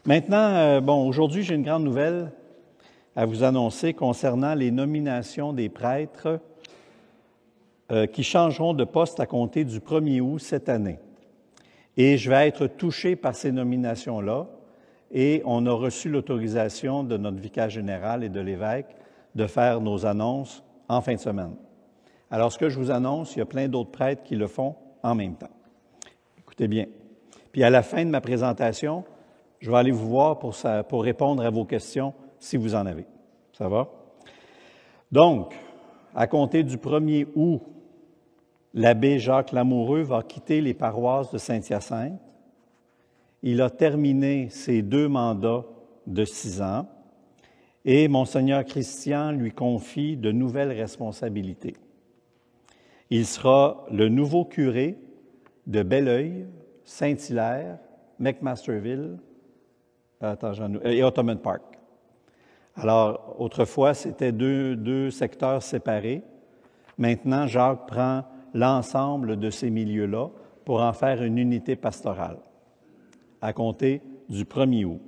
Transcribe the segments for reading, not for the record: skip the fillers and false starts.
Maintenant, aujourd'hui, j'ai une grande nouvelle à vous annoncer concernant les nominations des prêtres qui changeront de poste à compter du 1er août cette année. Et je vais être touché par ces nominations-là et on a reçu l'autorisation de notre vicaire général et de l'évêque de faire nos annonces en fin de semaine. Alors, ce que je vous annonce, il y a plein d'autres prêtres qui le font en même temps. Écoutez bien. Puis à la fin de ma présentation, je vais aller vous voir pour répondre à vos questions si vous en avez. Ça va? Donc, à compter du 1er août, l'abbé Jacques Lamoureux va quitter les paroisses de Saint-Hyacinthe. Il a terminé ses 2 mandats de 6 ans et Monseigneur Christian lui confie de nouvelles responsabilités. Il sera le nouveau curé de Belleuil, Saint-Hilaire, McMasterville et Ottoman Park. Alors, autrefois, c'était deux secteurs séparés. Maintenant, Jacques prend l'ensemble de ces milieux-là pour en faire une unité pastorale, à compter du 1er août.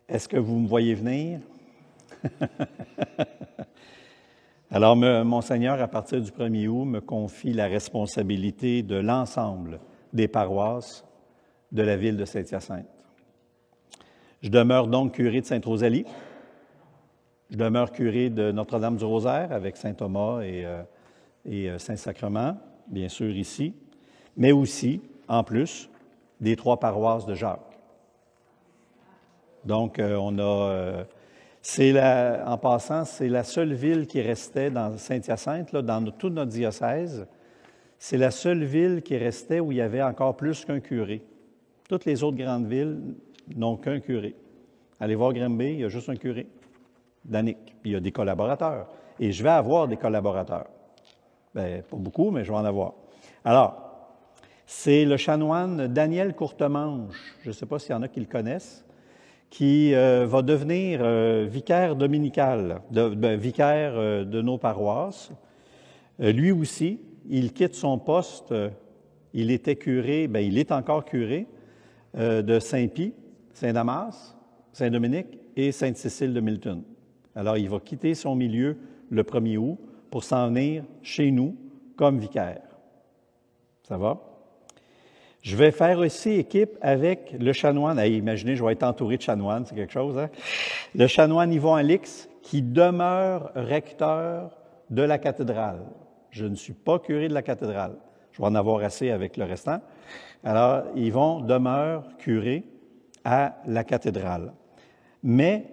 Est-ce que vous me voyez venir? Alors, Monseigneur, à partir du 1er août, me confie la responsabilité de l'ensemble des paroisses de la ville de Saint-Hyacinthe. Je demeure donc curé de Sainte-Rosalie. Je demeure curé de Notre-Dame-du-Rosaire avec Saint-Thomas et Saint-Sacrement, bien sûr ici, mais aussi, en plus, des 3 paroisses de Jacques. Donc, en passant, c'est la seule ville qui restait dans Saint-Hyacinthe, là, dans tout notre diocèse. C'est la seule ville qui restait où il y avait encore plus qu'un curé. Toutes les autres grandes villes n'ont qu'un curé. Allez voir Granby, il y a juste un curé, Danick. Puis il y a des collaborateurs. Et je vais avoir des collaborateurs. Bien, pas beaucoup, mais je vais en avoir. Alors, c'est le chanoine Daniel Courtemanche, je ne sais pas s'il y en a qui le connaissent, qui va devenir vicaire dominical, vicaire de nos paroisses. Lui aussi, il quitte son poste, il était curé, bien, il est encore curé de Saint-Pie, Saint-Damas, Saint-Dominique et Sainte-Cécile de Milton. Alors, il va quitter son milieu le 1er août pour s'en venir chez nous comme vicaire. Ça va? Je vais faire aussi équipe avec le chanoine. Hey, imaginez, je vais être entouré de chanoines, c'est quelque chose, hein? Le chanoine Yvon Alix, qui demeure recteur de la cathédrale. Je ne suis pas curé de la cathédrale. Je vais en avoir assez avec le restant. Alors, Yvon demeure curé à la cathédrale. Mais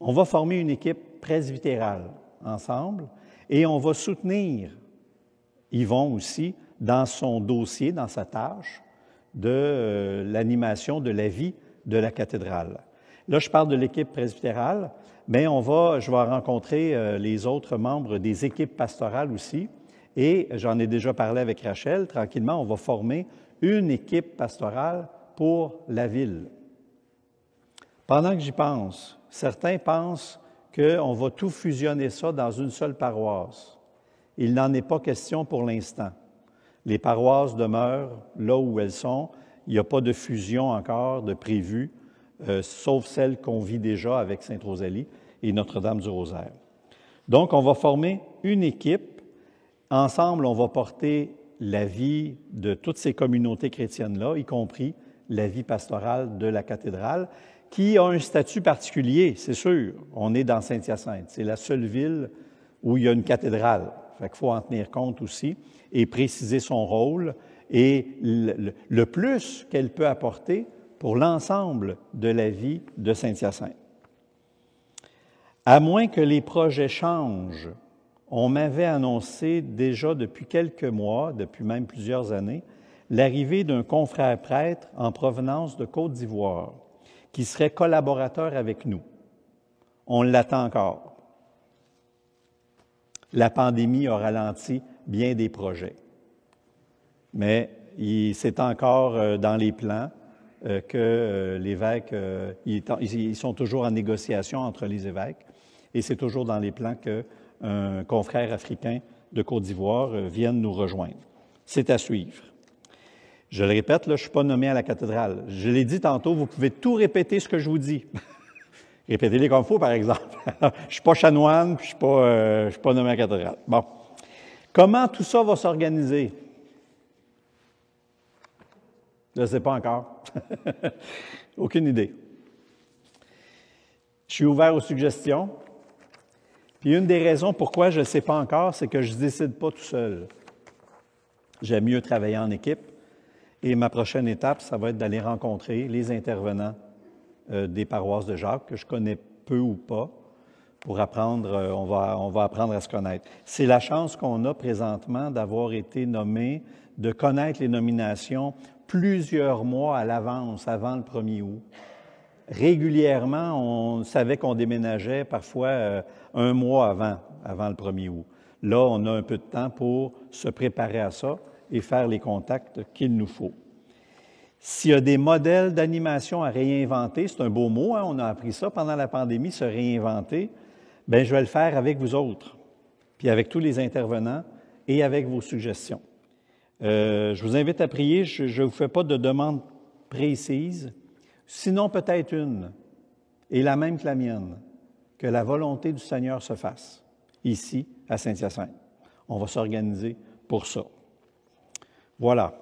on va former une équipe presbytérale ensemble et on va soutenir Yvon aussi dans son dossier, dans sa tâche de l'animation de la vie de la cathédrale. Là, je parle de l'équipe presbytérale, mais je vais rencontrer les autres membres des équipes pastorales aussi. Et j'en ai déjà parlé avec Rachel, tranquillement, on va former une équipe pastorale pour la ville. Pendant que j'y pense, certains pensent qu'on va tout fusionner ça dans une seule paroisse. Il n'en est pas question pour l'instant. Les paroisses demeurent là où elles sont. Il n'y a pas de fusion encore de prévu, sauf celle qu'on vit déjà avec Sainte-Rosalie et Notre-Dame-du-Rosaire. Donc, on va former une équipe. Ensemble, on va porter la vie de toutes ces communautés chrétiennes-là, y compris la vie pastorale de la cathédrale, qui a un statut particulier, c'est sûr. On est dans Saint-Hyacinthe. C'est la seule ville où il y a une cathédrale. Fait qu'il faut en tenir compte aussi et préciser son rôle et le plus qu'elle peut apporter pour l'ensemble de la vie de Saint-Hyacinthe. À moins que les projets changent, on m'avait annoncé déjà depuis quelques mois, depuis même plusieurs années, l'arrivée d'un confrère prêtre en provenance de Côte d'Ivoire qui serait collaborateur avec nous. On l'attend encore. La pandémie a ralenti bien des projets. Mais c'est encore dans les plans que l'évêque, ils sont toujours en négociation entre les évêques, et c'est toujours dans les plans qu'un confrère africain de Côte d'Ivoire vienne nous rejoindre. C'est à suivre. Je le répète, là, je ne suis pas nommé à la cathédrale. Je l'ai dit tantôt, vous pouvez tout répéter ce que je vous dis. Répétez-les comme il faut, par exemple. Je ne suis pas chanoine, puis je ne suis pas nommé à la cathédrale. Bon. Comment tout ça va s'organiser? Je ne sais pas encore. Aucune idée. Je suis ouvert aux suggestions. Puis une des raisons pourquoi je ne sais pas encore, c'est que je ne décide pas tout seul. J'aime mieux travailler en équipe. Et ma prochaine étape, ça va être d'aller rencontrer les intervenants des paroisses de Jacques, que je connais peu ou pas, pour apprendre, on va apprendre à se connaître. C'est la chance qu'on a présentement d'avoir été nommé, de connaître les nominations plusieurs mois à l'avance, avant le 1er août. Régulièrement, on savait qu'on déménageait parfois un mois avant le 1er août. Là, on a un peu de temps pour se préparer à ça et faire les contacts qu'il nous faut. S'il y a des modèles d'animation à réinventer, c'est un beau mot, hein, on a appris ça pendant la pandémie, se réinventer, bien, je vais le faire avec vous autres, puis avec tous les intervenants et avec vos suggestions. Je vous invite à prier, je ne vous fais pas de demande précise, sinon peut-être une, et la même que la mienne, que la volonté du Seigneur se fasse, ici, à Saint-Hyacinthe. On va s'organiser pour ça. Voilà.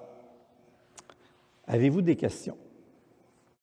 Avez-vous des questions?